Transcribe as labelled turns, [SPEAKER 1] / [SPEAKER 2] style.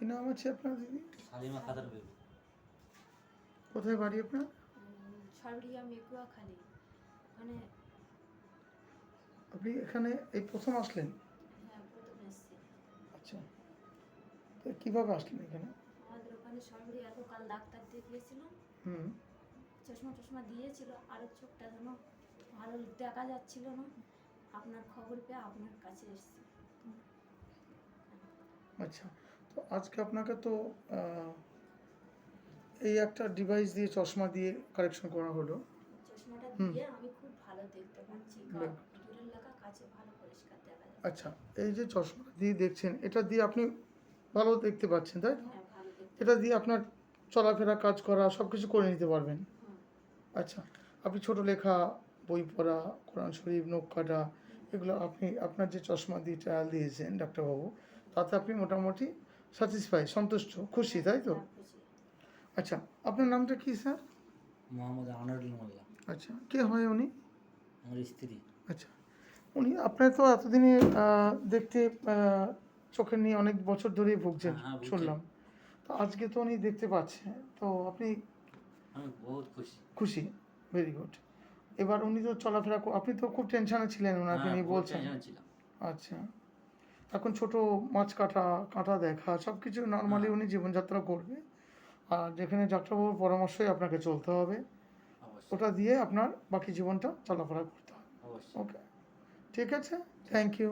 [SPEAKER 1] কি নাম আছে আপনার দিদি?
[SPEAKER 2] সালিমা খাদার বেবি।
[SPEAKER 1] কোথায় বাড়ি আপনার?
[SPEAKER 3] সরবরিয়া মেকুয়া খালি ওখানে।
[SPEAKER 1] আপনি এখানে এই প্রথম আসলেন?
[SPEAKER 3] হ্যাঁ, প্রথম এসেছি।
[SPEAKER 1] আচ্ছা, তো কীভাবে আসলেন এখানে?
[SPEAKER 3] আমাদের ওখানে সরবরিয়া লোকাল ডাক্তার দেখিয়েছিলাম,
[SPEAKER 1] হুম।
[SPEAKER 3] চশমা টশমা দিয়েছিল, আরও চোখটা যেন ভালো দেখা যাচ্ছিল না। আপনার খবর পেয়ে আপনার কাছে এসেছি।
[SPEAKER 1] আচ্ছা, তো আজকে আপনাকে তো এই একটা ডিভাইস দিয়ে চশমা দিয়ে কারেকশন করা হলো।
[SPEAKER 3] চশমাটা
[SPEAKER 1] হুম।
[SPEAKER 3] দিয়ে আমি খুব ভালো দেখতে পাচ্ছি,
[SPEAKER 1] দেখ।
[SPEAKER 3] দূরের এলাকা কাছে ভালো পরিষ্কার দেখা যাচ্ছে।
[SPEAKER 1] আচ্ছা, এই যে চশমা দিয়ে দেখছেন, এটা দিয়ে আপনি ভালো দেখতে পাচ্ছেন, তাই তো?
[SPEAKER 3] হ্যাঁ, ভালো দেখতে
[SPEAKER 1] এটা দিয়ে আপনার চলাফেরা, কাজ করা সব কিছু করে নিতে পারবেন।
[SPEAKER 3] হুম।
[SPEAKER 1] আচ্ছা, আপনি ছোট লেখা, বই পড়া, কোরআন শরীফ, নখ কাটা, এগুলো আপনি আপনার যে চশমা দিয়ে ট্রায়াল দিয়েছেন ডাক্তারবাবু, তাতে আপনি মোটামুটি স্যাটিসফাই, সন্তুষ্ট, খুশি, তাই তো?
[SPEAKER 3] হ্যাঁ, খুশি।
[SPEAKER 1] আচ্ছা, আপনার নামটা কি স্যার?
[SPEAKER 2] মোহাম্মদ আনোয়ারুল মোল্লা।
[SPEAKER 1] আচ্ছা, কে হয় উনি?
[SPEAKER 2] আমার স্ত্রী।
[SPEAKER 1] আচ্ছা, উনি আপনার তো এতদিনে দেখতে চোখের নিয়ে অনেক বছর ধরেই ভুগছেন
[SPEAKER 2] হ্যাঁ, ভুগছেন।
[SPEAKER 1] শুনলাম। তো আজকে তো উনি দেখতে পাচ্ছেন, তো আপনি
[SPEAKER 2] আমি বহুত খুশি।
[SPEAKER 1] খুশি? Very good. এবার উনি তো চলাফেরা আপনি তো খুব টেনশনে ছিলেন ওনাকে
[SPEAKER 2] হ্যাঁ,
[SPEAKER 1] নিয়ে
[SPEAKER 2] বহুত
[SPEAKER 1] বলছেন।
[SPEAKER 2] টেনশনে ছিলাম।
[SPEAKER 1] আচ্ছা, এখন ছোট মাছ কাটা, কাঁটা দেখা সব কিছু নর্মালি
[SPEAKER 2] হ্যাঁ।
[SPEAKER 1] উনি জীবনযাত্রা করবে। আর যেখানে ডাক্তারবাবুর পরামর্শই আপনাকে চলতে হবে,
[SPEAKER 2] অবশ্যই,
[SPEAKER 1] ওটা দিয়ে আপনার বাকি জীবনটা চলাফেরা করতে হবে।
[SPEAKER 2] অবশ্যই।
[SPEAKER 1] ওকে, ঠিক আছে, থ্যাংক ইউ।